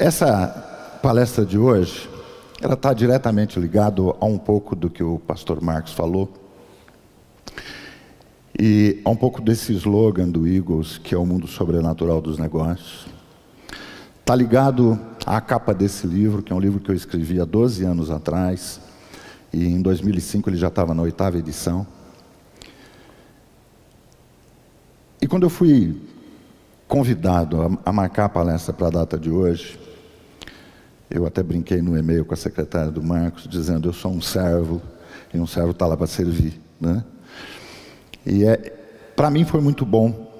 Essa palestra de hoje, ela está diretamente ligada a um pouco do que o pastor Marcos falou e a um pouco desse slogan do Eagles, que é o mundo sobrenatural dos negócios. Está ligado à capa desse livro, que é um livro que eu escrevi há 12 anos atrás, e em 2005 ele já estava na 8ª edição. E quando eu fui convidado a marcar a palestra para a data de hoje, eu até brinquei no e-mail com a secretária do Marcos, dizendo: eu sou um servo, e um servo está lá para servir, né? E para mim foi muito bom,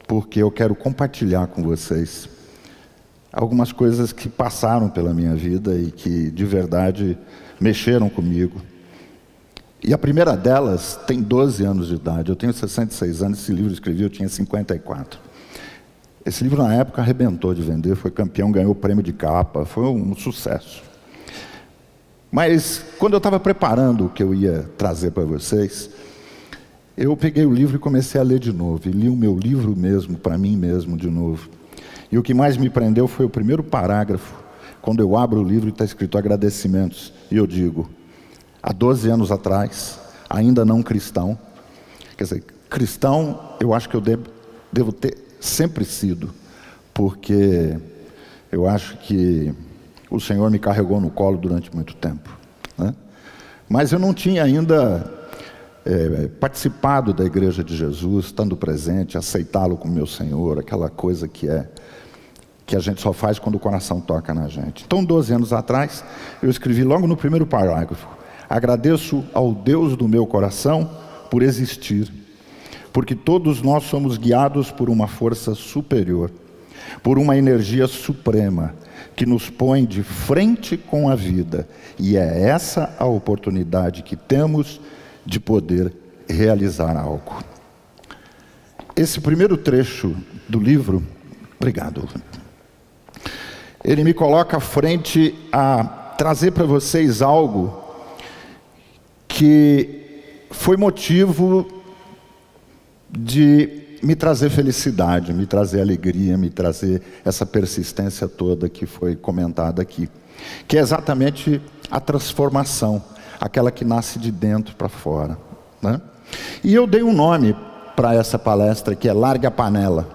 porque eu quero compartilhar com vocês algumas coisas que passaram pela minha vida e que de verdade mexeram comigo. E a primeira delas tem 12 anos de idade. Eu tenho 66 anos, esse livro eu escrevi, eu tinha 54. Esse livro na época arrebentou de vender, foi campeão, ganhou o prêmio de capa, foi um sucesso. Mas quando eu estava preparando o que eu ia trazer para vocês, eu peguei o livro e comecei a ler de novo, e li o meu livro mesmo, para mim mesmo, de novo. E o que mais me prendeu foi o primeiro parágrafo, quando eu abro o livro e está escrito agradecimentos, e eu digo: há 12 anos atrás, ainda não cristão, quer dizer, cristão eu acho que eu devo ter sempre sido, porque eu acho que o Senhor me carregou no colo durante muito tempo, né? Mas eu não tinha ainda participado da Igreja de Jesus, estando presente, aceitá-lo como meu Senhor, aquela coisa que a gente só faz quando o coração toca na gente. Então, 12 anos atrás, eu escrevi logo no primeiro parágrafo: agradeço ao Deus do meu coração por existir, porque todos nós somos guiados por uma força superior, por uma energia suprema, que nos põe de frente com a vida, e é essa a oportunidade que temos de poder realizar algo. Esse primeiro trecho do livro, obrigado, ele me coloca frente a trazer para vocês algo que foi motivo de me trazer felicidade, me trazer alegria, me trazer essa persistência toda que foi comentada aqui, que é exatamente a transformação, aquela que nasce de dentro para fora, né? E eu dei um nome para essa palestra, que é Largue a Panela.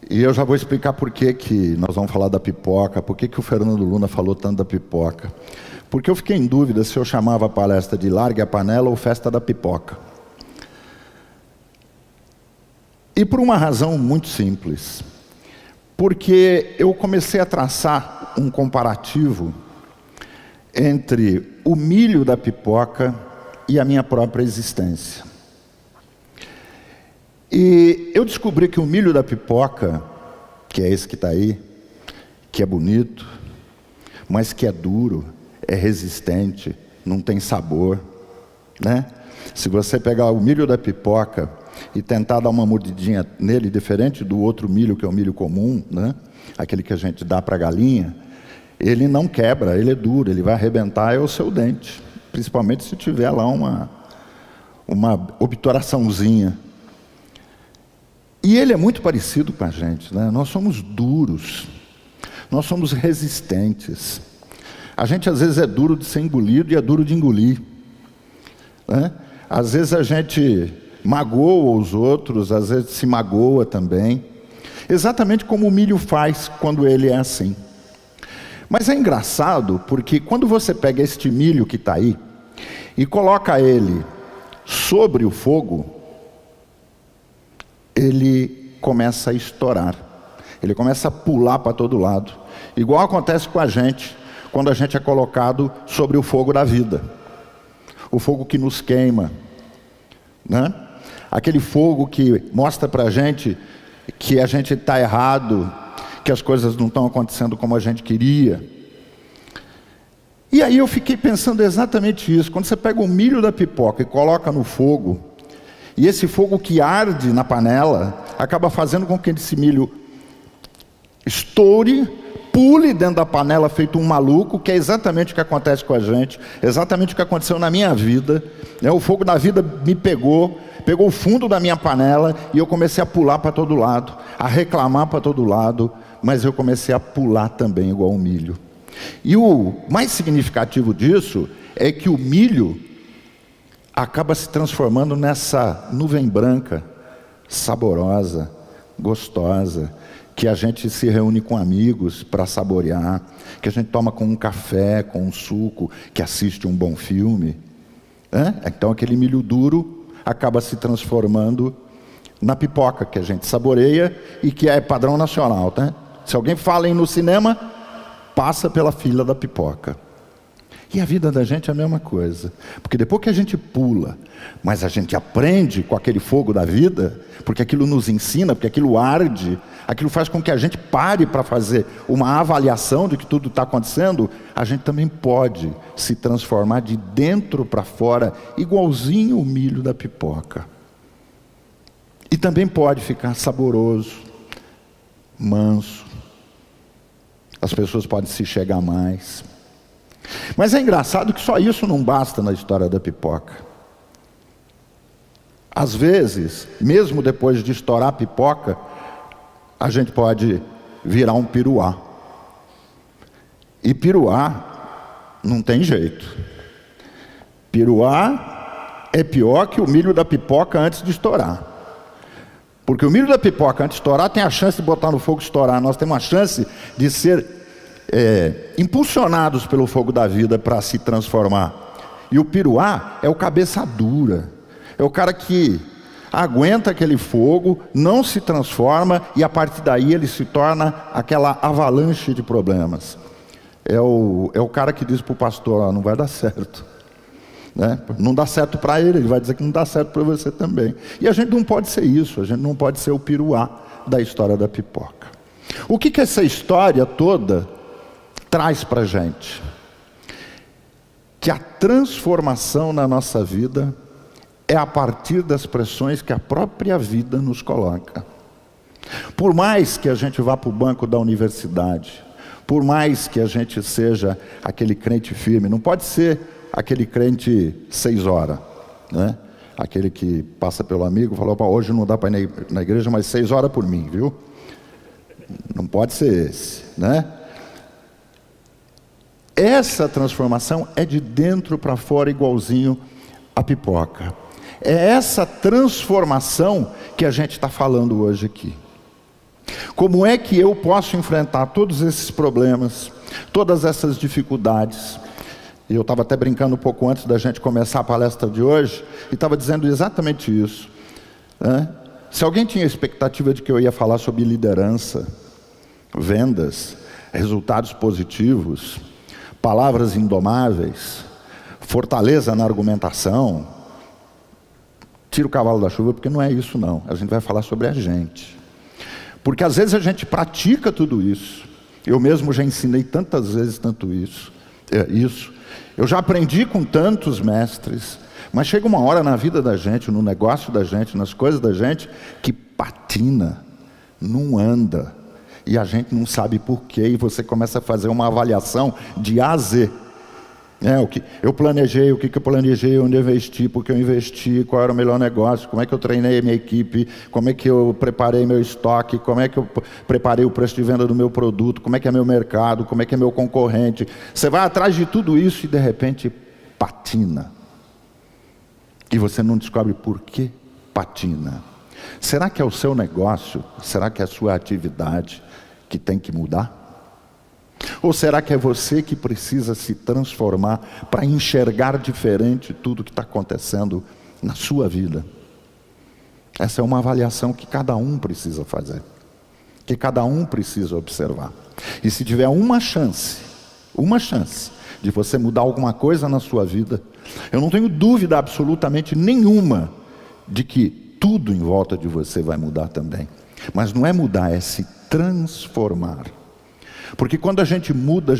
E eu já vou explicar por que nós vamos falar da pipoca, por que o Fernando Luna falou tanto da pipoca. Porque eu fiquei em dúvida se eu chamava a palestra de Largue a Panela ou Festa da Pipoca. E por uma razão muito simples. Porque eu comecei a traçar um comparativo entre o milho da pipoca e a minha própria existência. E eu descobri que o milho da pipoca, que é esse que está aí, que é bonito, mas que é duro, é resistente, não tem sabor, né? Se você pegar o milho da pipoca e tentar dar uma mordidinha nele, diferente do outro milho, que é o milho comum, né? Aquele que a gente dá para a galinha, ele não quebra, ele é duro, ele vai arrebentar o seu dente, principalmente se tiver lá uma obturaçãozinha. E ele é muito parecido com a gente, né? Nós somos duros, nós somos resistentes. A gente às vezes é duro de ser engolido e é duro de engolir, né? Às vezes a gente magoa os outros, às vezes se magoa também, exatamente como o milho faz quando ele é assim. Mas é engraçado, porque quando você pega este milho que está aí e coloca ele sobre o fogo, ele começa a estourar, ele começa a pular para todo lado, igual acontece com a gente quando a gente é colocado sobre o fogo da vida, o fogo que nos queima, né? Aquele fogo que mostra para a gente que a gente está errado, que as coisas não estão acontecendo como a gente queria. E aí eu fiquei pensando exatamente isso. Quando você pega o milho da pipoca e coloca no fogo, e esse fogo que arde na panela acaba fazendo com que esse milho estoure, pule dentro da panela feito um maluco, que é exatamente o que acontece com a gente, exatamente o que aconteceu na minha vida, né? O fogo da vida me pegou, pegou o fundo da minha panela e eu comecei a pular para todo lado, a reclamar para todo lado, mas eu comecei a pular também igual o milho. E o mais significativo disso é que o milho acaba se transformando nessa nuvem branca, saborosa, gostosa, que a gente se reúne com amigos para saborear, que a gente toma com um café, com um suco, que assiste um bom filme. Então aquele milho duro acaba se transformando na pipoca que a gente saboreia e que é padrão nacional, tá? Se alguém fala em ir no cinema, passa pela fila da pipoca. E a vida da gente é a mesma coisa, porque depois que a gente pula, mas a gente aprende com aquele fogo da vida, porque aquilo nos ensina, porque aquilo arde, aquilo faz com que a gente pare para fazer uma avaliação de que tudo está acontecendo, a gente também pode se transformar de dentro para fora, igualzinho o milho da pipoca. E também pode ficar saboroso, manso, as pessoas podem se chegar mais. Mas é engraçado que só isso não basta na história da pipoca. Às vezes, mesmo depois de estourar a pipoca, a gente pode virar um piruá. E piruá não tem jeito. Piruá é pior que o milho da pipoca antes de estourar. Porque o milho da pipoca antes de estourar tem a chance de botar no fogo e estourar. Nós temos a chance de ser impulsionados pelo fogo da vida para se transformar. E o piruá é o cabeça dura, é o cara que aguenta aquele fogo, não se transforma e a partir daí ele se torna aquela avalanche de problemas. É o cara que diz para o pastor: não vai dar certo, né? Não dá certo para ele, ele vai dizer que não dá certo para você também. E a gente não pode ser isso, a gente não pode ser o piruá da história da pipoca. O que essa história toda traz para a gente? Que a transformação na nossa vida é a partir das pressões que a própria vida nos coloca. Por mais que a gente vá para o banco da universidade, por mais que a gente seja aquele crente firme, não pode ser aquele crente 6 horas, né? Aquele que passa pelo amigo e fala: hoje não dá para ir na igreja, mas 6 horas por mim, viu? Não pode ser esse, né? Essa transformação é de dentro para fora, igualzinho a pipoca. É essa transformação que a gente está falando hoje aqui. Como é que eu posso enfrentar todos esses problemas, todas essas dificuldades? Eu estava até brincando um pouco antes da gente começar a palestra de hoje, e estava dizendo exatamente isso, né? Se alguém tinha expectativa de que eu ia falar sobre liderança, vendas, resultados positivos, palavras indomáveis, fortaleza na argumentação, tira o cavalo da chuva, porque não é isso não. A gente vai falar sobre a gente. Porque às vezes a gente pratica tudo isso. Eu mesmo já ensinei tantas vezes isso. Eu já aprendi com tantos mestres, mas chega uma hora na vida da gente, no negócio da gente, nas coisas da gente, que patina, não anda. E a gente não sabe por quê, e você começa a fazer uma avaliação de A a Z. O que eu planejei, o que eu planejei, onde eu investi, porque eu investi, qual era o melhor negócio, como é que eu treinei a minha equipe, como é que eu preparei meu estoque, como é que eu preparei o preço de venda do meu produto, como é que é meu mercado, como é que é meu concorrente. Você vai atrás de tudo isso e de repente patina. E você não descobre por que patina. Será que é o seu negócio? Será que é a sua atividade que tem que mudar? Ou será que é você que precisa se transformar para enxergar diferente tudo que está acontecendo na sua vida? Essa é uma avaliação que cada um precisa fazer, que cada um precisa observar. E se tiver uma chance de você mudar alguma coisa na sua vida, eu não tenho dúvida absolutamente nenhuma de que tudo em volta de você vai mudar também. Mas não é mudar, é se transformar. Porque quando a gente muda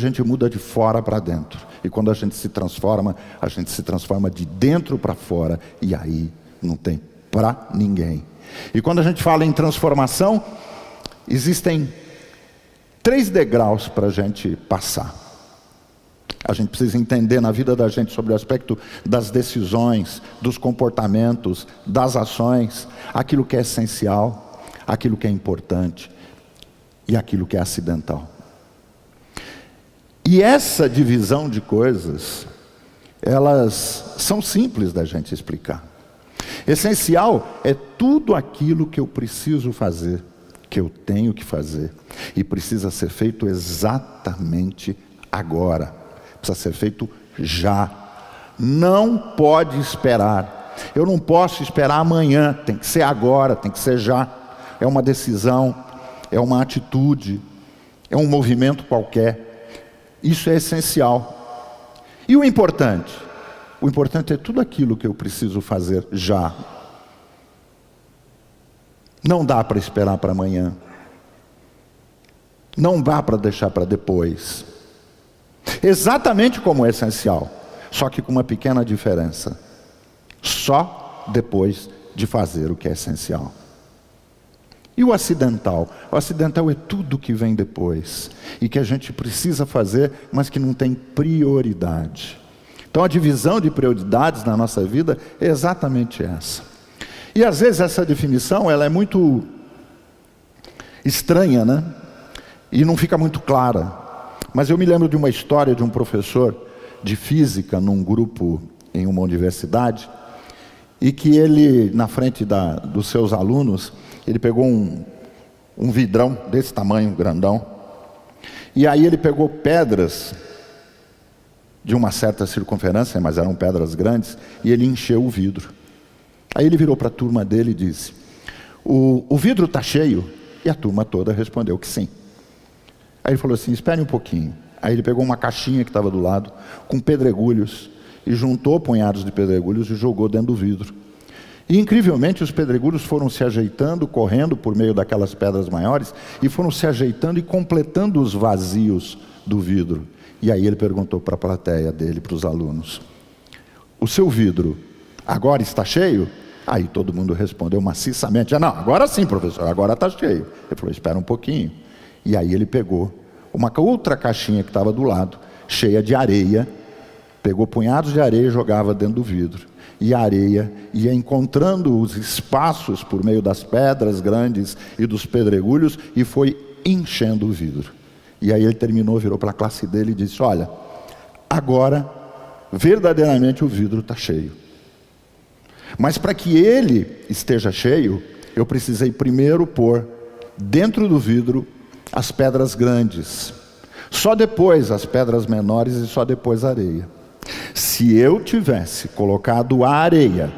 de fora para dentro. E quando a gente se transforma de dentro para fora. E aí não tem para ninguém. E quando a gente fala em transformação, existem 3 degraus para a gente passar. A gente precisa entender na vida da gente sobre o aspecto das decisões, dos comportamentos, das ações, aquilo que é essencial, aquilo que é importante e aquilo que é acidental. E essa divisão de coisas, elas são simples da gente explicar. Essencial é tudo aquilo que eu preciso fazer, que eu tenho que fazer, e precisa ser feito exatamente agora. Precisa ser feito já. Não pode esperar. Eu não posso esperar amanhã, tem que ser agora, tem que ser já. É uma decisão, é uma atitude, é um movimento qualquer. Isso é essencial. E o importante? O importante é tudo aquilo que eu preciso fazer já. Não dá para esperar para amanhã. Não dá para deixar para depois. Exatamente como é essencial, só que com uma pequena diferença. Só depois de fazer o que é essencial. E o acidental? O acidental é tudo que vem depois e que a gente precisa fazer, mas que não tem prioridade. Então a divisão de prioridades na nossa vida é exatamente essa. E às vezes essa definição ela é muito estranha, né? E não fica muito clara. Mas eu me lembro de uma história de um professor de física num grupo em uma universidade, e que ele, na frente dos seus alunos, ele pegou um vidrão desse tamanho, grandão, e aí ele pegou pedras de uma certa circunferência, mas eram pedras grandes, e ele encheu o vidro. Aí ele virou para a turma dele e disse: o vidro está cheio? E a turma toda respondeu que sim. Aí ele falou assim: espere um pouquinho. Aí ele pegou uma caixinha que estava do lado, com pedregulhos, e juntou punhados de pedregulhos e jogou dentro do vidro. E incrivelmente os pedregulhos foram se ajeitando, correndo por meio daquelas pedras maiores, e foram se ajeitando e completando os vazios do vidro. E aí ele perguntou para a plateia dele, para os alunos: o seu vidro agora está cheio? Aí todo mundo respondeu maciçamente: não, agora sim, professor, agora está cheio. Ele falou: espera um pouquinho. E aí ele pegou uma outra caixinha que estava do lado, cheia de areia, pegou punhados de areia e jogava dentro do vidro. E a areia ia encontrando os espaços por meio das pedras grandes e dos pedregulhos e foi enchendo o vidro. E aí ele terminou, virou para a classe dele e disse: olha, agora verdadeiramente o vidro está cheio. Mas para que ele esteja cheio, eu precisei primeiro pôr dentro do vidro as pedras grandes, só depois as pedras menores e só depois a areia. Se eu tivesse colocado a areia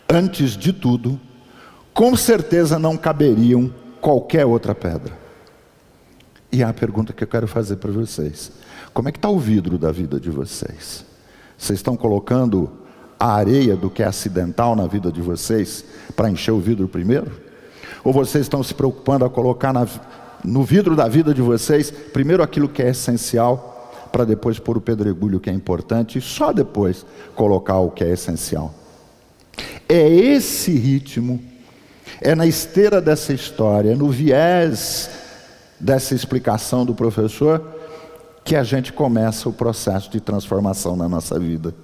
antes de tudo, com certeza não caberiam qualquer outra pedra. E é a pergunta que eu quero fazer para vocês: como é que está o vidro da vida de vocês? Vocês estão colocando a areia do que é acidental na vida de vocês para encher o vidro primeiro? Ou vocês estão se preocupando a colocar no vidro da vida de vocês primeiro aquilo que é essencial, para depois pôr o pedregulho que é importante e só depois colocar o que é essencial? É esse ritmo, é na esteira dessa história, é no viés dessa explicação do professor que a gente começa o processo de transformação na nossa vida.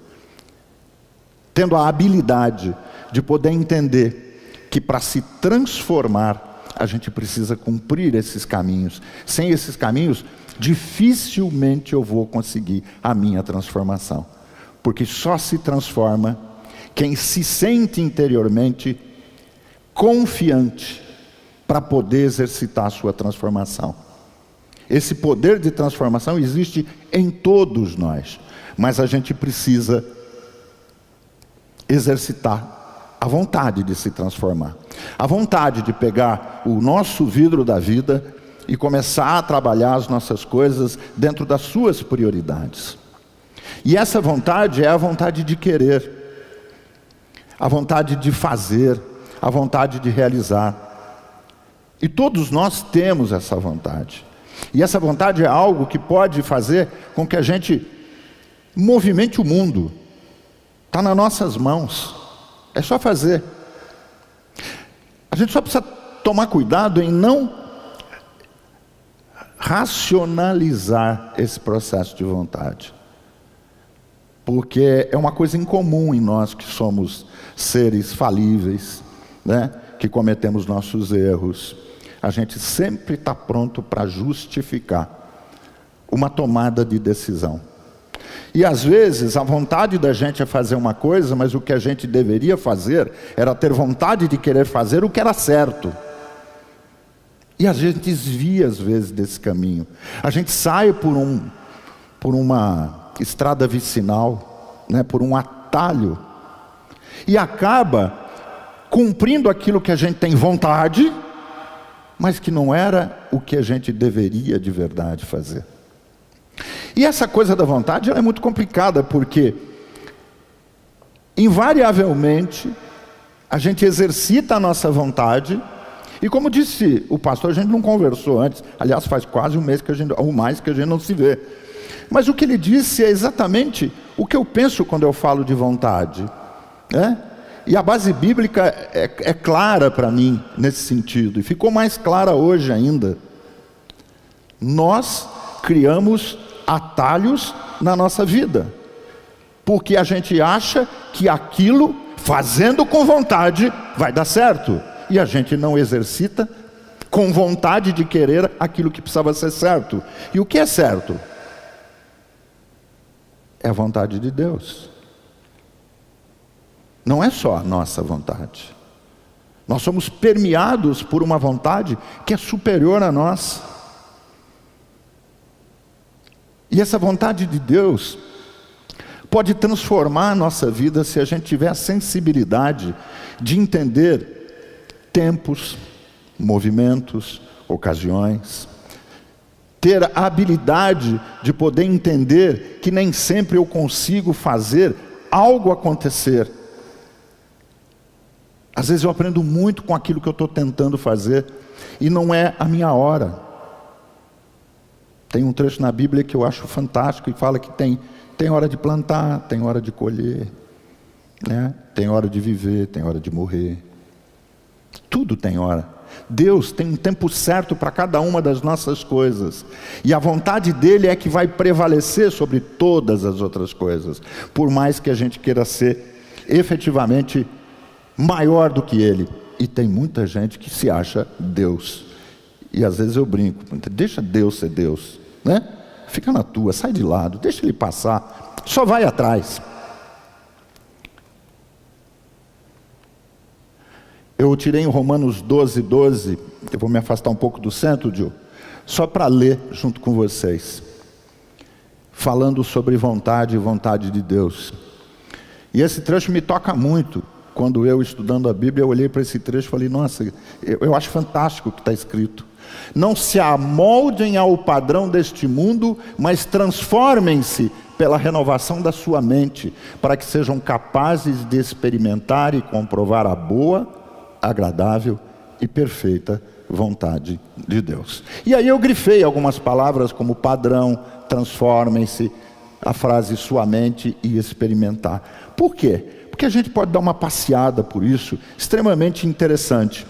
Tendo a habilidade de poder entender que para se transformar a gente precisa cumprir esses caminhos. Sem esses caminhos, dificilmente eu vou conseguir a minha transformação. Porque só se transforma quem se sente interiormente confiante para poder exercitar a sua transformação. Esse poder de transformação existe em todos nós, mas a gente precisa exercitar a vontade de se transformar, a vontade de pegar o nosso vidro da vida e começar a trabalhar as nossas coisas dentro das suas prioridades. E essa vontade é a vontade de querer, a vontade de fazer, a vontade de realizar. E todos nós temos essa vontade. E essa vontade é algo que pode fazer com que a gente movimente o mundo. Está nas nossas mãos. É só fazer. A gente só precisa tomar cuidado em não racionalizar esse processo de vontade. porque é uma coisa incomum em nós que somos seres falíveis, né? Que cometemos nossos erros. A gente sempre está pronto para justificar uma tomada de decisão. E às vezes a vontade da gente é fazer uma coisa, mas o que a gente deveria fazer era ter vontade de querer fazer o que era certo. E a gente desvia às vezes desse caminho. A gente sai por uma estrada vicinal, né, por um atalho, e acaba cumprindo aquilo que a gente tem vontade, mas que não era o que a gente deveria de verdade fazer. E essa coisa da vontade ela é muito complicada, porque invariavelmente a gente exercita a nossa vontade, e como disse o pastor, a gente não conversou antes, aliás faz quase um mês que a gente, ou mais que a gente não se vê, mas o que ele disse é exatamente o que eu penso quando eu falo de vontade, né? E a base bíblica é clara para mim nesse sentido, e ficou mais clara hoje ainda. Nós criamos atalhos na nossa vida, porque a gente acha que aquilo, fazendo com vontade, vai dar certo, e a gente não exercita com vontade de querer aquilo que precisava ser certo. E o que é certo? É a vontade de Deus. Não é só a nossa vontade. Nós somos permeados por uma vontade que é superior a nós. E essa vontade de Deus pode transformar a nossa vida se a gente tiver a sensibilidade de entender tempos, movimentos, ocasiões. Ter a habilidade de poder entender que nem sempre eu consigo fazer algo acontecer. Às vezes eu aprendo muito com aquilo que eu estou tentando fazer e não é a minha hora. Tem um trecho na Bíblia que eu acho fantástico e fala que tem hora de plantar, tem hora de colher, né? Tem hora de viver, tem hora de morrer. Tudo tem hora. Deus tem um tempo certo para cada uma das nossas coisas, e a vontade dele é que vai prevalecer sobre todas as outras coisas, por mais que a gente queira ser efetivamente maior do que ele. E tem muita gente que se acha Deus, e às vezes eu brinco, deixa Deus ser Deus, né? Fica na tua, sai de lado, deixa ele passar, só vai atrás. Eu tirei em Romanos 12:12, eu vou me afastar um pouco do centro, Gil, só para ler junto com vocês, falando sobre vontade e vontade de Deus. E esse trecho me toca muito. Quando eu, estudando a Bíblia, eu olhei para esse trecho e falei, nossa, eu acho fantástico o que está escrito. Não se amoldem ao padrão deste mundo, mas transformem-se pela renovação da sua mente, para que sejam capazes de experimentar e comprovar a boa, agradável e perfeita vontade de Deus. E aí eu grifei algumas palavras como padrão, transformem-se, a frase sua mente e experimentar. Por quê? Porque a gente pode dar uma passeada por isso, extremamente interessante.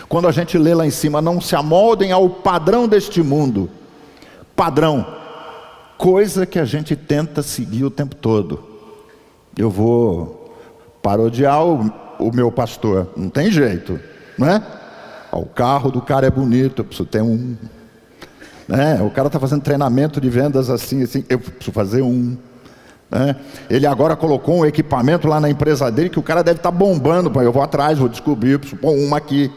Quando a gente lê lá em cima, não se amoldem ao padrão deste mundo. Padrão, coisa que a gente tenta seguir o tempo todo. Eu vou parodiar o meu pastor, não tem jeito, não é? O carro do cara é bonito, eu preciso ter um. Né? O cara está fazendo treinamento de vendas assim, eu preciso fazer um. Né? Ele agora colocou um equipamento lá na empresa dele que o cara deve estar bombando. Eu vou atrás, vou descobrir, eu preciso pôr uma aqui.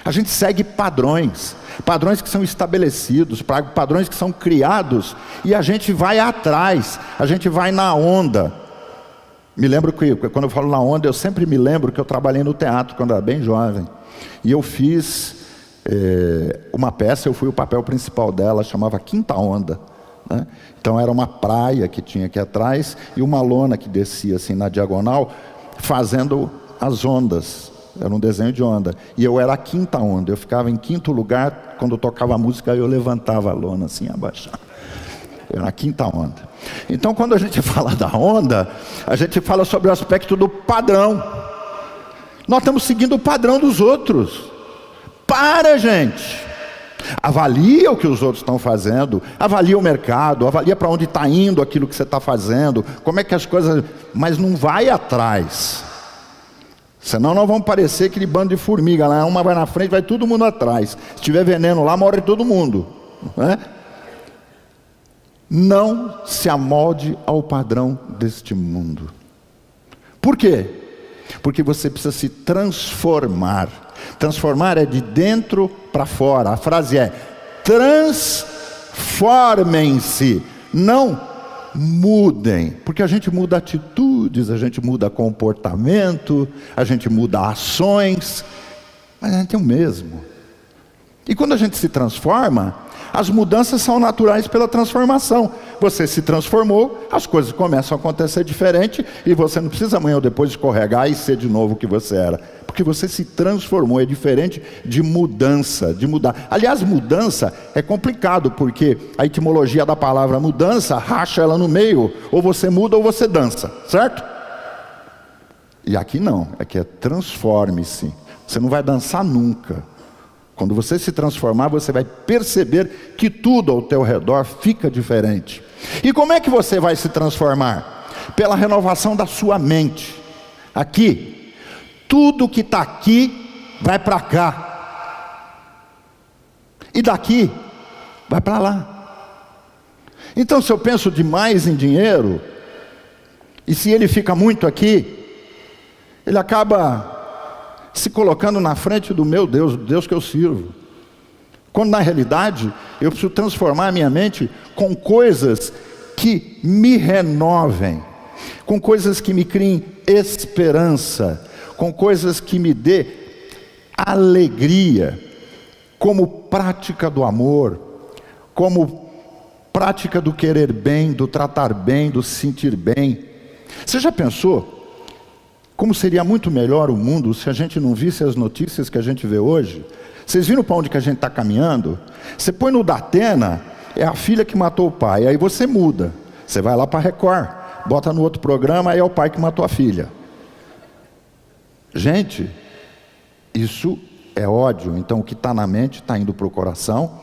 A gente segue padrões que são estabelecidos, padrões que são criados, e a gente vai atrás, a gente vai na onda. Me lembro que, quando eu falo na onda, eu sempre me lembro que eu trabalhei no teatro quando era bem jovem, e eu fiz uma peça, eu fui o papel principal dela, chamava Quinta Onda, né? Então era uma praia que tinha aqui atrás, e uma lona que descia assim na diagonal, fazendo as ondas. Era um desenho de onda, e eu era a quinta onda, eu ficava em quinto lugar. Quando eu tocava a música, eu levantava a lona assim, abaixava. Eu era a quinta onda. Então quando a gente fala da onda, a gente fala sobre o aspecto do padrão. Nós estamos seguindo o padrão dos outros. Para, gente! Avalia o que os outros estão fazendo, avalia o mercado, avalia para onde está indo aquilo que você está fazendo, como é que as coisas... Mas não vai atrás. Senão nós vamos parecer aquele bando de formiga lá, uma vai na frente, vai todo mundo atrás. Se tiver veneno lá, morre todo mundo, não é? Não se amolde ao padrão deste mundo. Por quê? Porque você precisa se transformar. Transformar é de dentro para fora. A frase é: transformem-se, não mudem. Porque a gente muda atitudes, a gente muda comportamento, a gente muda ações, mas a gente é o mesmo. E quando a gente se transforma, as mudanças são naturais pela transformação. Você se transformou, as coisas começam a acontecer diferente, e você não precisa amanhã ou depois escorregar e ser de novo o que você era, porque você se transformou. É diferente de mudança, de mudar. Aliás, mudança é complicado, porque a etimologia da palavra mudança racha ela no meio, ou você muda ou você dança, certo? E aqui não, aqui é transforme-se. Você não vai dançar nunca. Quando você se transformar, você vai perceber que tudo ao teu redor fica diferente. E como é que você vai se transformar? Pela renovação da sua mente. Aqui, tudo que está aqui vai para cá. E daqui vai para lá. Então, se eu penso demais em dinheiro, e se ele fica muito aqui, ele acaba se colocando na frente do meu Deus, do Deus que eu sirvo. Quando na realidade eu preciso transformar a minha mente com coisas que me renovem, com coisas que me criem esperança, com coisas que me dê alegria, como prática do amor, como prática do querer bem, do tratar bem, do sentir bem. Você já pensou como seria muito melhor o mundo se a gente não visse as notícias que a gente vê hoje? Vocês viram para onde que a gente está caminhando? Você põe no Datena, é a filha que matou o pai, aí você muda. Você vai lá para a Record, bota no outro programa, aí é o pai que matou a filha. Gente, isso é ódio. Então o que está na mente está indo para o coração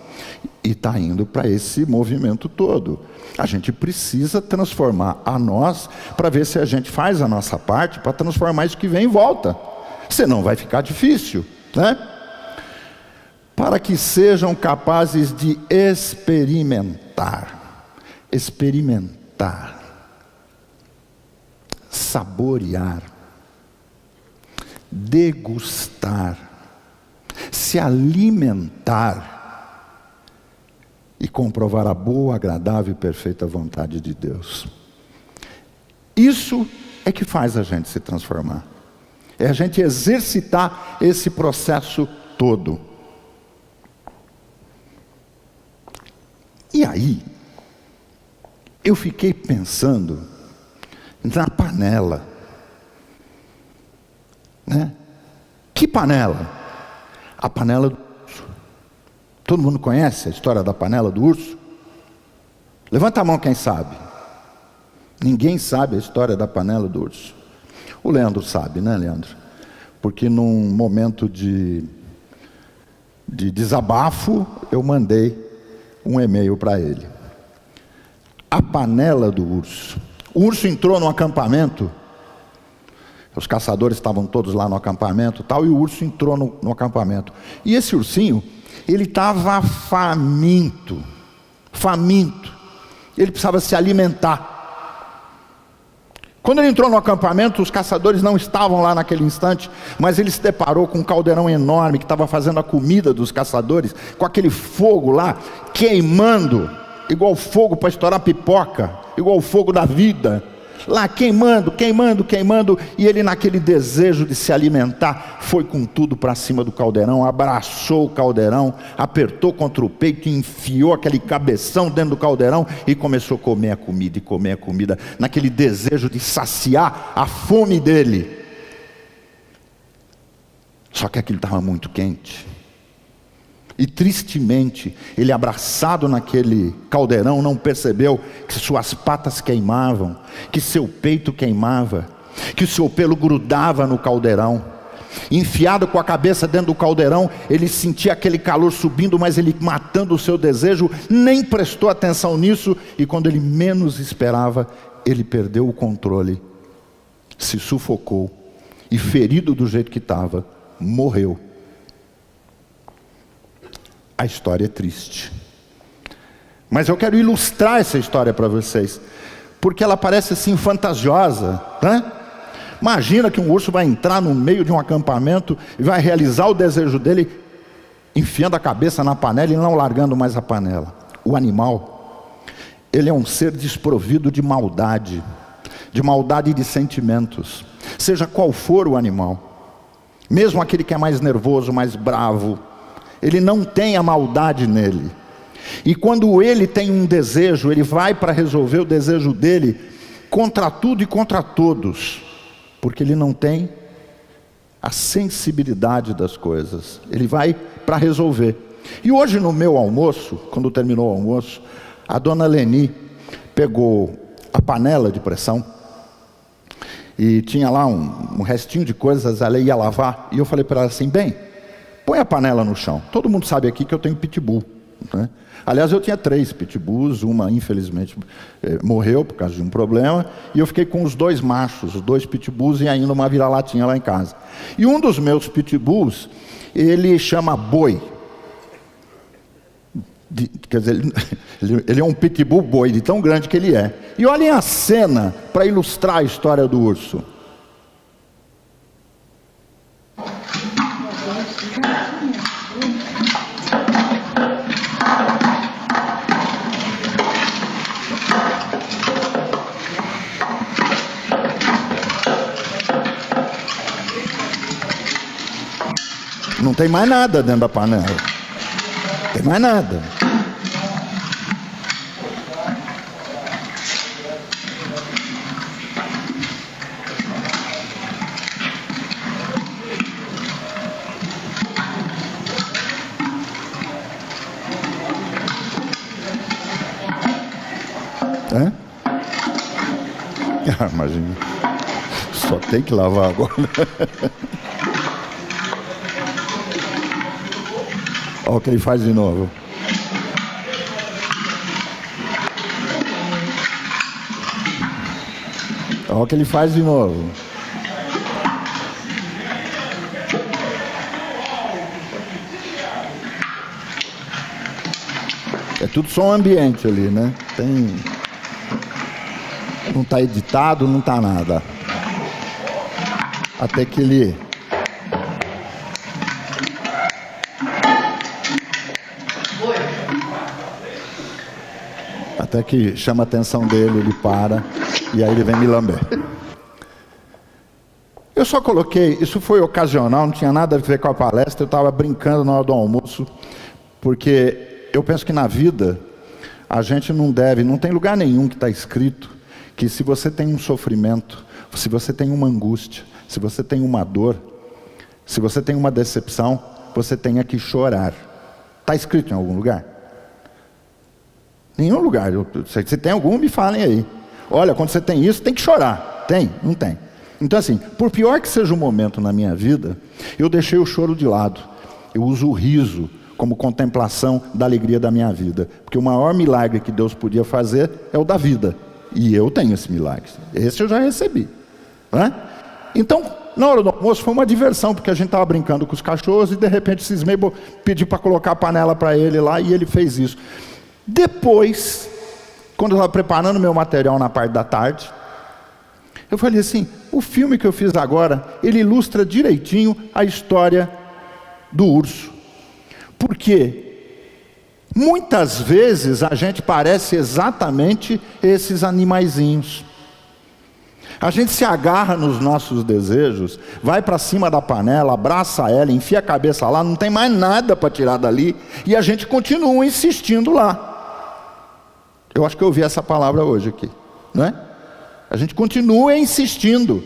e está indo para esse movimento todo. A gente precisa transformar a nós para ver se a gente faz a nossa parte para transformar isso que vem em volta. Senão vai ficar difícil, né? Para que sejam capazes de experimentar, saborear, degustar, se alimentar e comprovar a boa, agradável e perfeita vontade de Deus. Isso é que faz a gente se transformar. É a gente exercitar esse processo todo. E aí, eu fiquei pensando na panela, né? Que panela? A panela do urso. Todo mundo conhece a história da panela do urso? Levanta a mão quem sabe. Ninguém sabe a história da panela do urso. O Leandro sabe, né, Leandro? Porque num momento de desabafo, eu mandei um e-mail para ele. A panela do urso. O urso entrou no acampamento. Os caçadores estavam todos lá no acampamento, tal, e o urso entrou no acampamento. E esse ursinho, ele estava faminto. Ele precisava se alimentar. Quando ele entrou no acampamento, os caçadores não estavam lá naquele instante, mas ele se deparou com um caldeirão enorme que estava fazendo a comida dos caçadores, com aquele fogo lá, queimando, igual fogo para estourar pipoca, igual o fogo da vida, lá queimando, e ele naquele desejo de se alimentar, foi com tudo para cima do caldeirão, abraçou o caldeirão, apertou contra o peito, enfiou aquele cabeção dentro do caldeirão e começou a comer a comida, naquele desejo de saciar a fome dele. Só que aquilo estava muito quente. E tristemente, ele abraçado naquele caldeirão, não percebeu que suas patas queimavam, que seu peito queimava, que seu pelo grudava no caldeirão. Enfiado com a cabeça dentro do caldeirão, ele sentia aquele calor subindo, mas ele, matando o seu desejo, nem prestou atenção nisso, e quando ele menos esperava, ele perdeu o controle, se sufocou, e ferido do jeito que estava, morreu. A história é triste, mas eu quero ilustrar essa história para vocês, porque ela parece assim fantasiosa, né? Imagina que um urso vai entrar no meio de um acampamento e vai realizar o desejo dele, enfiando a cabeça na panela e não largando mais a panela. O animal, ele é um ser desprovido de maldade de sentimentos, seja qual for o animal, mesmo aquele que é mais nervoso, mais bravo, ele não tem a maldade nele. E quando ele tem um desejo, ele vai para resolver o desejo dele contra tudo e contra todos, porque ele não tem a sensibilidade das coisas. Ele vai para resolver. E hoje no meu almoço, quando terminou o almoço, a dona Leni pegou a panela de pressão e tinha lá um restinho de coisas, ela ia lavar, e eu falei para ela assim: bem, põe a panela no chão. Todo mundo sabe aqui que eu tenho pitbull, né? Aliás, eu tinha 3 pitbulls, uma infelizmente morreu por causa de um problema, e eu fiquei com os 2 machos, os 2 pitbulls e ainda uma vira-latinha lá em casa. E um dos meus pitbulls, ele chama Boi. Quer dizer, ele é um pitbull boi, de tão grande que ele é. E olhem a cena para ilustrar a história do urso. Não tem mais nada dentro da panela. Não tem mais nada. É? Ah, imagina. Só tem que lavar agora. Olha o que ele faz de novo. Olha o que ele faz de novo. É tudo som ambiente ali, né? Não está editado, não está nada. Até que ele... Até que chama a atenção dele, ele para, e aí ele vem me lamber. Eu só coloquei, isso foi ocasional, não tinha nada a ver com a palestra, eu estava brincando na hora do almoço, porque eu penso que na vida, a gente não tem lugar nenhum que está escrito, que se você tem um sofrimento, se você tem uma angústia, se você tem uma dor, se você tem uma decepção, você tenha que chorar. Está escrito em algum lugar? Nenhum lugar. Se tem algum, me falem aí. Olha, quando você tem isso, tem que chorar. Tem? Não tem. Então assim, por pior que seja o momento na minha vida, eu deixei o choro de lado. Eu uso o riso como contemplação da alegria da minha vida. Porque o maior milagre que Deus podia fazer é o da vida. E eu tenho esse milagre. Esse eu já recebi. Né? Então, na hora do almoço foi uma diversão, porque a gente estava brincando com os cachorros e de repente cismei, pedi para colocar a panela para ele lá e ele fez isso. Depois, quando eu estava preparando meu material na parte da tarde, eu falei assim, o filme que eu fiz agora, ele ilustra direitinho a história do urso. Porque muitas vezes a gente parece exatamente esses animaizinhos. A gente se agarra nos nossos desejos, vai para cima da panela, abraça ela, enfia a cabeça lá, não tem mais nada para tirar dali, e a gente continua insistindo lá. Eu acho que eu ouvi essa palavra hoje aqui, não é? A gente continua insistindo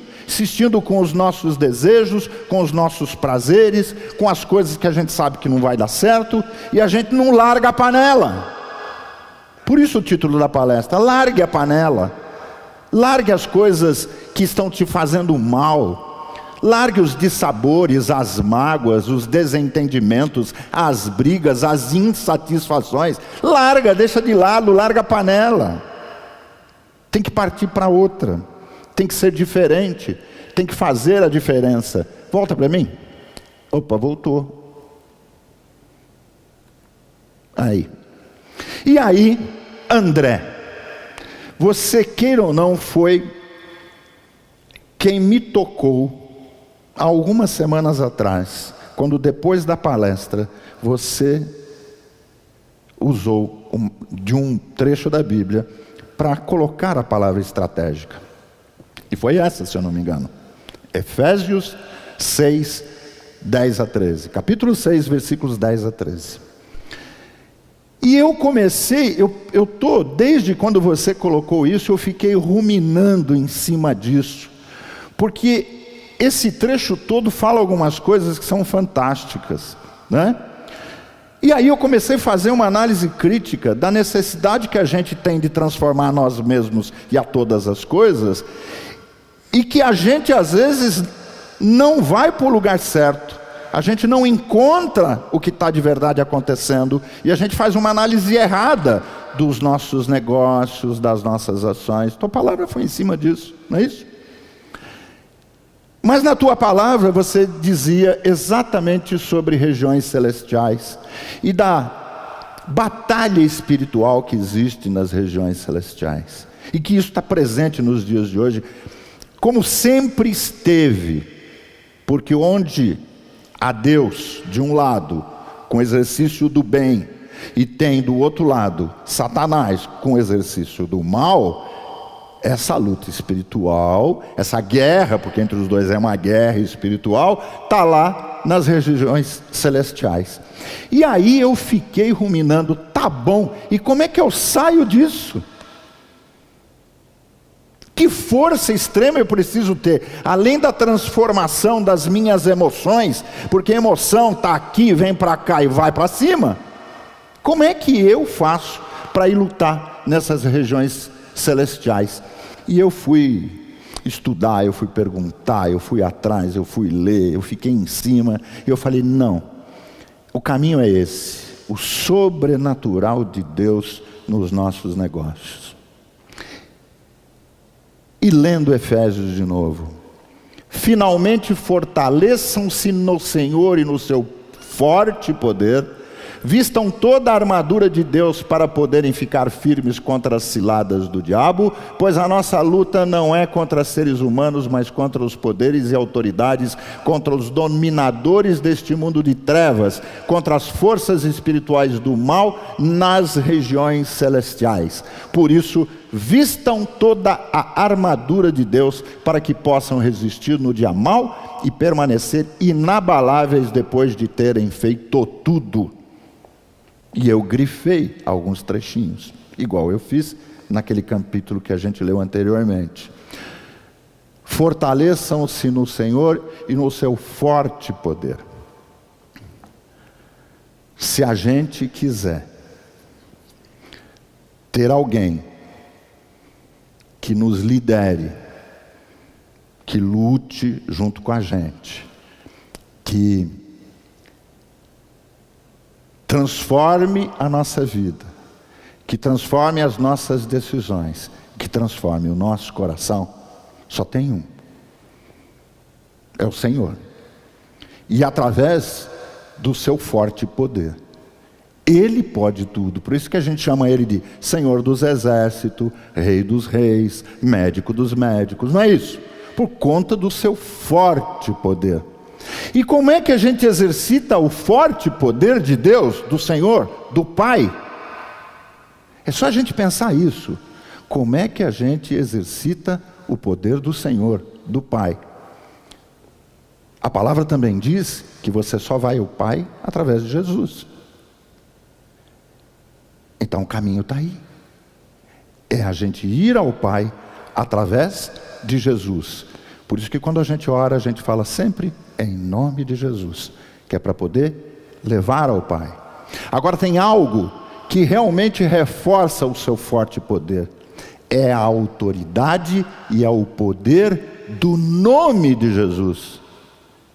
com os nossos desejos, com os nossos prazeres, com as coisas que a gente sabe que não vai dar certo, e a gente não larga a panela. Por isso o título da palestra, largue a panela. Largue as coisas que estão te fazendo mal. Largue os dissabores, as mágoas, os desentendimentos, as brigas, as insatisfações. Larga, deixa de lado, larga a panela. Tem que partir para outra. Tem que ser diferente. Tem que fazer a diferença. Volta para mim. Opa, voltou. Aí. E aí, André, você queira ou não, foi quem me tocou há algumas semanas atrás, quando depois da palestra, você usou de um trecho da Bíblia para colocar a palavra estratégica. E foi essa, se eu não me engano. Efésios 6, 10 a 13. Capítulo 6, versículos 10 a 13. E eu comecei, desde quando você colocou isso, eu fiquei ruminando em cima disso. Porque esse trecho todo fala algumas coisas que são fantásticas, né? E aí eu comecei a fazer uma análise crítica da necessidade que a gente tem de transformar nós mesmos e a todas as coisas, e que a gente às vezes não vai para o lugar certo, a gente não encontra o que está de verdade acontecendo, e a gente faz uma análise errada dos nossos negócios, das nossas ações. Tua palavra foi em cima disso, não é isso? Mas na tua palavra você dizia exatamente sobre regiões celestiais e da batalha espiritual que existe nas regiões celestiais. E que isso está presente nos dias de hoje, como sempre esteve. Porque onde há Deus, de um lado, com o exercício do bem, e tem do outro lado Satanás, com o exercício do mal, essa luta espiritual, essa guerra, porque entre os dois é uma guerra espiritual, está lá nas regiões celestiais. E aí eu fiquei ruminando, tá bom, e como é que eu saio disso? Que força extrema eu preciso ter, além da transformação das minhas emoções, porque a emoção está aqui, vem para cá e vai para cima. Como é que eu faço para ir lutar nessas regiões celestiais? E eu fui estudar, eu fui perguntar, eu fui atrás, eu fui ler, eu fiquei em cima, e eu falei, não, o caminho é esse, o sobrenatural de Deus nos nossos negócios. E lendo Efésios de novo, finalmente fortaleçam-se no Senhor e no seu forte poder, vistam toda a armadura de Deus para poderem ficar firmes contra as ciladas do diabo, pois a nossa luta não é contra seres humanos, mas contra os poderes e autoridades, contra os dominadores deste mundo de trevas, contra as forças espirituais do mal nas regiões celestiais. Por isso, vistam toda a armadura de Deus para que possam resistir no dia mau e permanecer inabaláveis depois de terem feito tudo. E eu grifei alguns trechinhos, igual eu fiz naquele capítulo que a gente leu anteriormente. Fortaleçam-se no Senhor e no seu forte poder. Se a gente quiser ter alguém que nos lidere, que lute junto com a gente, que transforme a nossa vida, que transforme as nossas decisões, que transforme o nosso coração, só tem um. É o Senhor. E através do seu forte poder. Ele pode tudo. Por isso que a gente chama ele de Senhor dos Exércitos, Rei dos Reis, Médico dos Médicos. Não é isso? Por conta do seu forte poder. E como é que a gente exercita o forte poder de Deus, do Senhor, do Pai? É só a gente pensar isso. Como é que a gente exercita o poder do Senhor, do Pai? A palavra também diz que você só vai ao Pai através de Jesus. Então o caminho está aí. É a gente ir ao Pai através de Jesus. Por isso que quando a gente ora, a gente fala sempre em nome de Jesus, que é para poder levar ao Pai. Agora tem algo que realmente reforça o seu forte poder. É a autoridade e é o poder do nome de Jesus.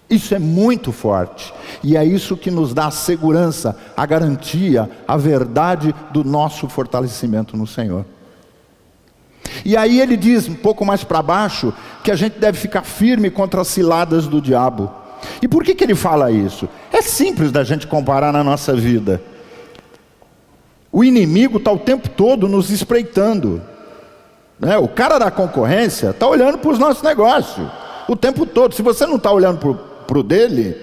Isso é muito forte, e é isso que nos dá a segurança, a garantia, a verdade do nosso fortalecimento no Senhor. E aí ele diz, um pouco mais para baixo, que a gente deve ficar firme contra as ciladas do diabo. E por que ele fala isso? É simples da gente comparar na nossa vida. O inimigo está o tempo todo nos espreitando, né? O cara da concorrência está olhando para os nossos negócios o tempo todo. Se você não está olhando para o dele,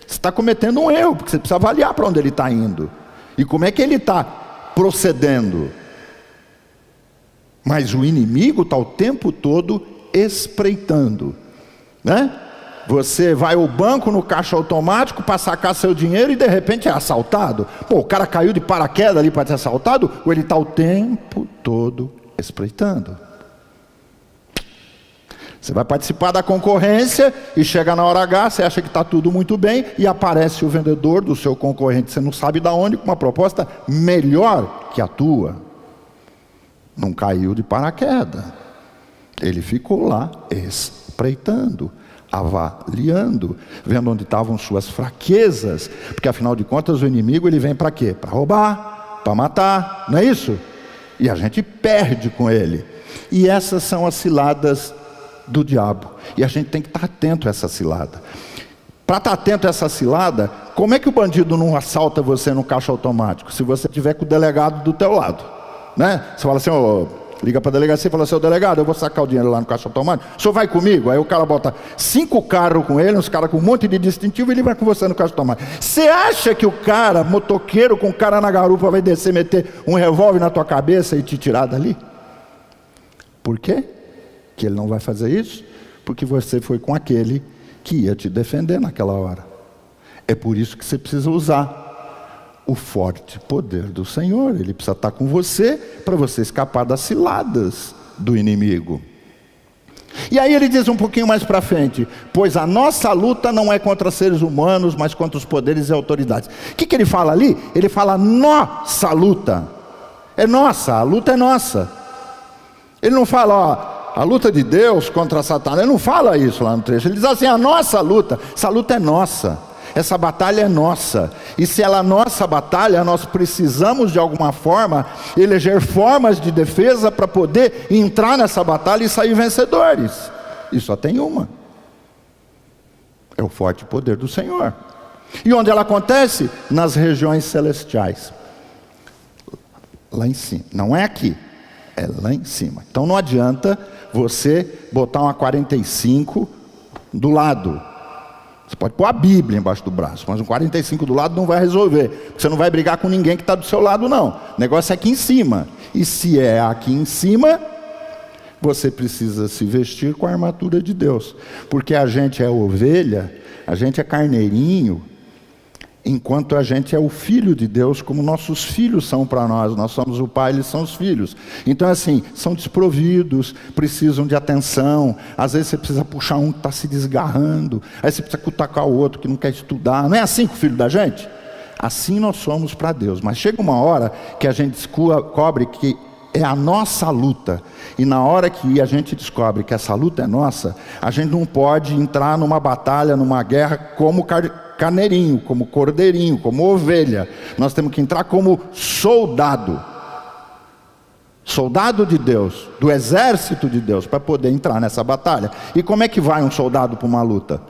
você está cometendo um erro, porque você precisa avaliar para onde ele está indo e como é que ele está procedendo. Mas o inimigo está o tempo todo espreitando, né? Você vai ao banco, no caixa automático, para sacar seu dinheiro e de repente é assaltado. Pô, o cara caiu de paraquedas ali para ser assaltado, ou ele está o tempo todo espreitando. Você vai participar da concorrência e chega na hora H, você acha que está tudo muito bem e aparece o vendedor do seu concorrente, você não sabe de onde, com uma proposta melhor que a tua. Não caiu de paraquedas, ele ficou lá espreitando, avaliando, vendo onde estavam suas fraquezas, porque afinal de contas o inimigo ele vem para quê? Para roubar, para matar, não é isso? E a gente perde com ele. E essas são as ciladas do diabo, e a gente tem que estar atento a essa cilada. Para estar atento a essa cilada, como é que o bandido não assalta você no caixa automático? Se você tiver com o delegado do teu lado, né? Você fala assim, liga para a delegacia e fala assim, delegado, eu vou sacar o dinheiro lá no caixa automático, o senhor vai comigo? Aí o cara bota 5 carros com ele, uns caras com um monte de distintivo, e ele vai com você no caixa automático. Você acha que o cara, motoqueiro com o cara na garupa, vai descer, meter um revólver na tua cabeça e te tirar dali? Por quê que ele não vai fazer isso? Porque você foi com aquele que ia te defender naquela hora. É por isso que você precisa usar o forte poder do Senhor. Ele precisa estar com você, para você escapar das ciladas do inimigo. E aí ele diz um pouquinho mais para frente, pois a nossa luta não é contra seres humanos, mas contra os poderes e autoridades. O que ele fala ali? Ele fala nossa luta. É nossa, a luta é nossa. Ele não fala, a luta de Deus contra Satanás. Ele não fala isso lá no trecho. Ele diz assim, a nossa luta. Essa luta é nossa. Essa batalha é nossa. E se ela é nossa batalha, nós precisamos de alguma forma eleger formas de defesa para poder entrar nessa batalha e sair vencedores. E só tem uma. É o forte poder do Senhor. E onde ela acontece? Nas regiões celestiais. Lá em cima. Não é aqui. É lá em cima. Então não adianta você botar uma 45 do lado. Você pode pôr a Bíblia embaixo do braço, mas um 45 do lado não vai resolver. Você não vai brigar com ninguém que está do seu lado, não. O negócio é aqui em cima. E se é aqui em cima, você precisa se vestir com a armadura de Deus. Porque a gente é ovelha, a gente é carneirinho, enquanto a gente é o filho de Deus, como nossos filhos são para nós. Nós somos o pai, eles são os filhos. Então assim, são desprovidos, precisam de atenção. Às vezes você precisa puxar um que está se desgarrando, aí você precisa cutacar o outro que não quer estudar. Não é assim com o filho da gente? Assim nós somos para Deus. Mas chega uma hora que a gente descobre que é a nossa luta. E na hora que a gente descobre que essa luta é nossa, a gente não pode entrar numa batalha, numa guerra como carneirinho, como cordeirinho, como ovelha. Nós temos que entrar como soldado. Soldado de Deus, do exército de Deus, para poder entrar nessa batalha. E como é que vai um soldado para uma luta?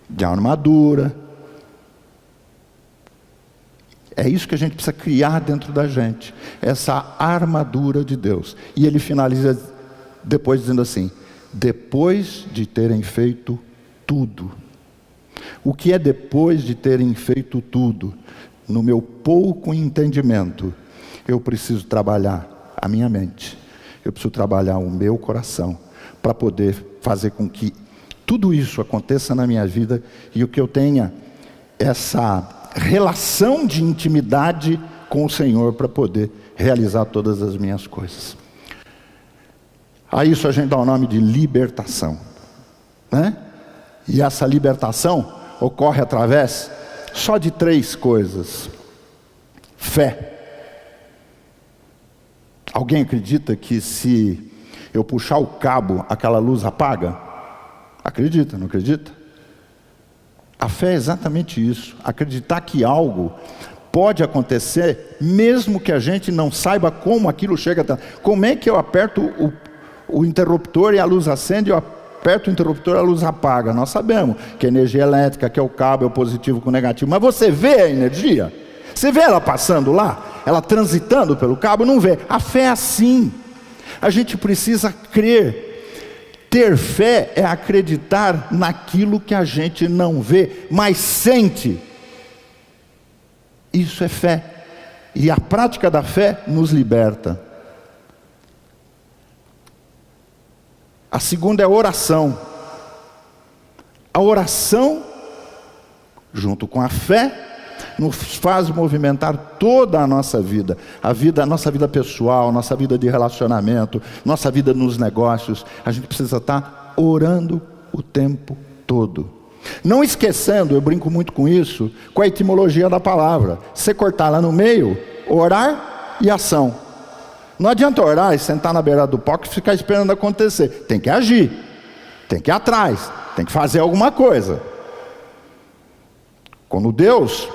De armadura. É isso que a gente precisa criar dentro da gente, essa armadura de Deus. E ele finaliza depois dizendo assim, depois de terem feito tudo. O que é depois de terem feito tudo? No meu pouco entendimento, eu preciso trabalhar a minha mente, eu preciso trabalhar o meu coração, para poder fazer com que tudo isso aconteça na minha vida, e o que eu tenha essa relação de intimidade com o Senhor, para poder realizar todas as minhas coisas. A isso a gente dá o nome de libertação, né? E essa libertação ocorre através só de 3 coisas. Fé. Alguém acredita que se eu puxar o cabo, aquela luz apaga? Acredita, não acredita? A fé é exatamente isso, acreditar que algo pode acontecer, mesmo que a gente não saiba como aquilo chega até. Como é que eu aperto o interruptor e a luz acende, eu aperto o interruptor e a luz apaga? Nós sabemos que a energia elétrica, que é o cabo, é o positivo com o negativo, mas você vê a energia? Você vê ela passando lá? Ela transitando pelo cabo? Não vê. A fé é assim, a gente precisa crer. Ter fé é acreditar naquilo que a gente não vê, mas sente. Isso é fé. E a prática da fé nos liberta. A segunda é a oração. A oração, junto com a fé, nos faz movimentar toda a nossa vida. A nossa vida pessoal, nossa vida de relacionamento, nossa vida nos negócios. A gente precisa estar orando o tempo todo. Não esquecendo, eu brinco muito com isso, com a etimologia da palavra. Você cortar lá no meio, orar e ação. Não adianta orar e sentar na beira do palco e ficar esperando acontecer. Tem que agir, tem que ir atrás, tem que fazer alguma coisa. Quando Deus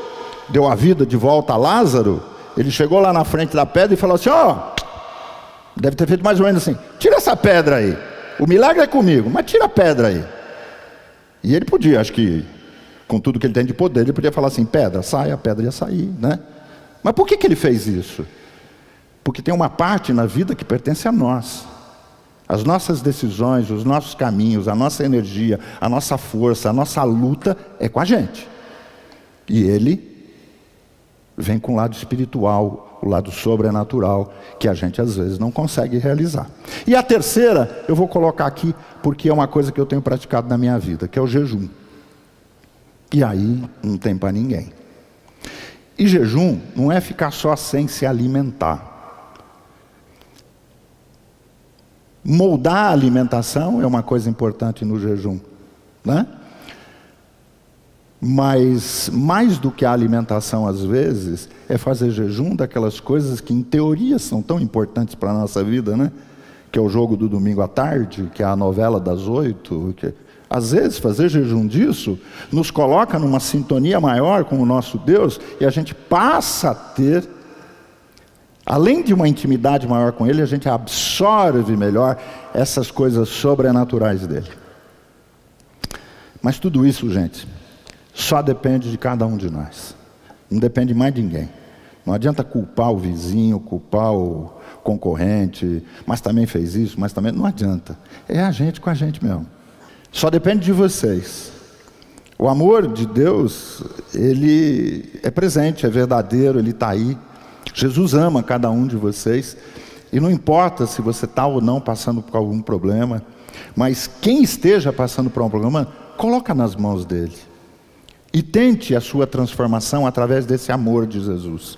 deu a vida de volta a Lázaro, ele chegou lá na frente da pedra e falou assim, deve ter feito mais ou menos assim, tira essa pedra aí, o milagre é comigo, mas tira a pedra aí. E ele podia, acho que, com tudo que ele tem de poder, ele podia falar assim, pedra, sai, a pedra ia sair, né? Mas por que ele fez isso? Porque tem uma parte na vida que pertence a nós. As nossas decisões, os nossos caminhos, a nossa energia, a nossa força, a nossa luta é com a gente. E ele vem com o lado espiritual, o lado sobrenatural, que a gente às vezes não consegue realizar. E a terceira, eu vou colocar aqui, porque é uma coisa que eu tenho praticado na minha vida, que é o jejum. E aí não tem para ninguém. E jejum não é ficar só sem se alimentar. Moldar a alimentação é uma coisa importante no jejum, né? Mas mais do que a alimentação às vezes, é fazer jejum daquelas coisas que em teoria são tão importantes para a nossa vida, né? Que é o jogo do domingo à tarde, que é a novela das 8, que... Às vezes fazer jejum disso nos coloca numa sintonia maior com o nosso Deus, e a gente passa a ter, além de uma intimidade maior com Ele, a gente absorve melhor essas coisas sobrenaturais dele. Mas tudo isso, gente, só depende de cada um de nós. Não depende mais de ninguém. Não adianta culpar o vizinho, culpar o concorrente, mas também fez isso, mas também... Não adianta. É a gente com a gente mesmo. Só depende de vocês. O amor de Deus, ele é presente, é verdadeiro, ele está aí. Jesus ama cada um de vocês. E não importa se você está ou não passando por algum problema, mas quem esteja passando por um problema, coloca nas mãos dele. E tente a sua transformação através desse amor de Jesus.